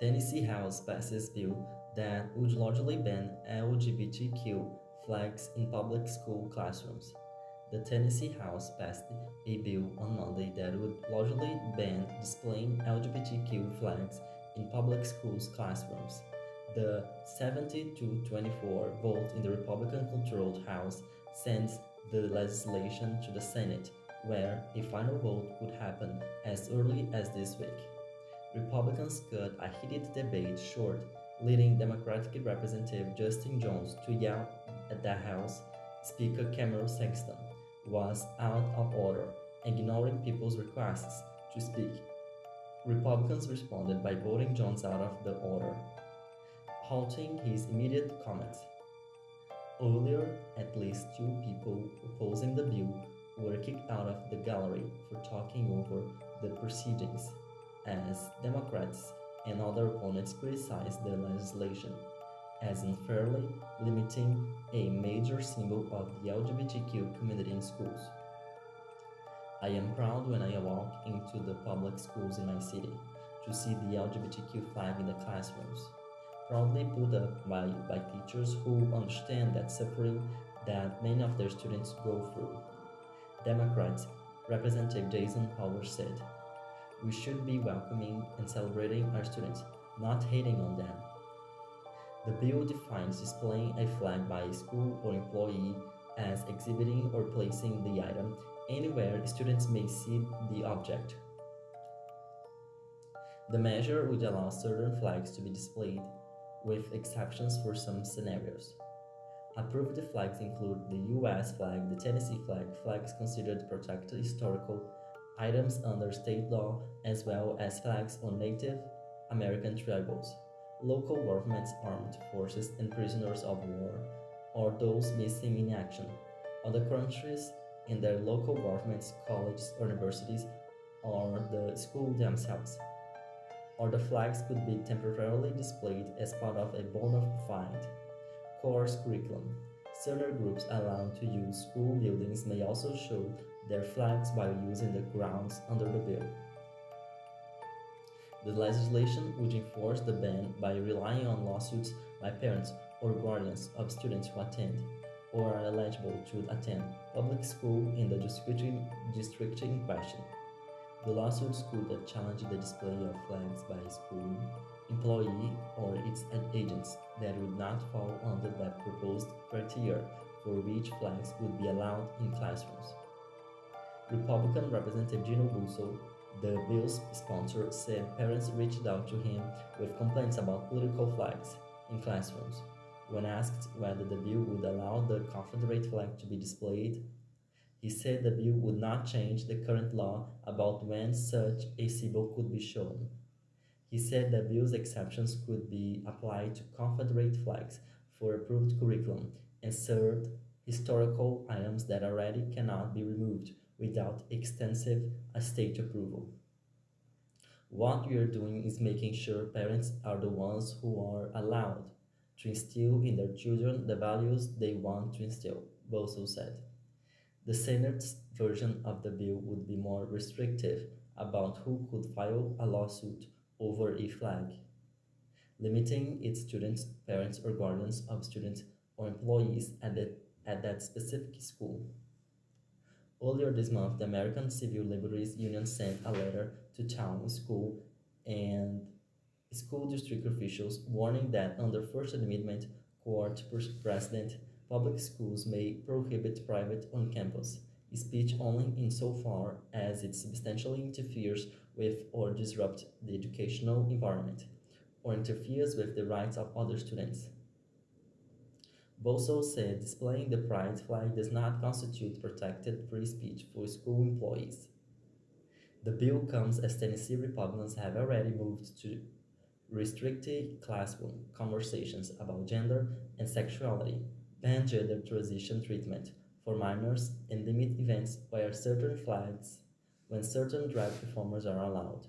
Tennessee House passes bill that would largely ban LGBTQ flags in public school classrooms. The Tennessee House passed a bill on Monday that would largely ban displaying LGBTQ flags in public schools classrooms. The 70 to 24 vote in the Republican controlled House sends the legislation to the Senate, where a final vote could happen as early as this week. Republicans cut a heated debate short, leading Democratic Representative Justin Jones to yell at the House Speaker Cameron Sexton was out of order, ignoring people's requests to speak. Republicans responded by voting Jones out of the order, halting his immediate comments. Earlier, at least two people opposing the bill were kicked out of the gallery for talking over the proceedings, as Democrats and other opponents criticized the legislation as unfairly limiting a major symbol of the LGBTQ community in schools. I am proud when I walk into the public schools in my city to see the LGBTQ flag in the classrooms, proudly put up by teachers who understand that suffering that many of their students go through. Democrats Representative Jason Howard said, "We should be welcoming and celebrating our students, not hating on them." The bill defines displaying a flag by a school or employee as exhibiting or placing the item anywhere students may see the object. The measure would allow certain flags to be displayed, with exceptions for some scenarios. Approved flags include the US flag, the Tennessee flag, flags considered protected historical items under state law, as well as flags on Native American tribals, local governments, armed forces, and prisoners of war, or those missing in action. Other countries in their local governments, colleges, or universities, or the school themselves. Or the flags could be temporarily displayed as part of a bona fide course curriculum. Certain groups allowed to use school buildings may also show their flags while using the grounds under the bill. The legislation would enforce the ban by relying on lawsuits by parents or guardians of students who attend or are eligible to attend public school in the district in question. The lawsuits could challenge the display of flags by a school employee or its agents that would not fall under the proposed criteria for which flags would be allowed in classrooms. Republican Representative Gino Busso, the bill's sponsor, said parents reached out to him with complaints about political flags in classrooms. When asked whether the bill would allow the Confederate flag to be displayed, he said the bill would not change the current law about when such a symbol could be shown. He said the bill's exceptions could be applied to Confederate flags for approved curriculum and served historical items that already cannot be removed without extensive state approval. What we are doing is making sure parents are the ones who are allowed to instill in their children the values they want to instill, Boso said. The Senate's version of the bill would be more restrictive about who could file a lawsuit over a flag, limiting its students, parents, or guardians of students or employees at that specific school. Earlier this month, the American Civil Liberties Union sent a letter to town, school, and school district officials warning that under First Amendment court precedent, public schools may prohibit private on-campus speech only insofar as it substantially interferes with or disrupts the educational environment or interferes with the rights of other students. Boso said displaying the pride flag does not constitute protected free speech for school employees. The bill comes as Tennessee Republicans have already moved to restrict classroom conversations about gender and sexuality, ban gender transition treatment for minors, and limit events when certain drag performers are allowed.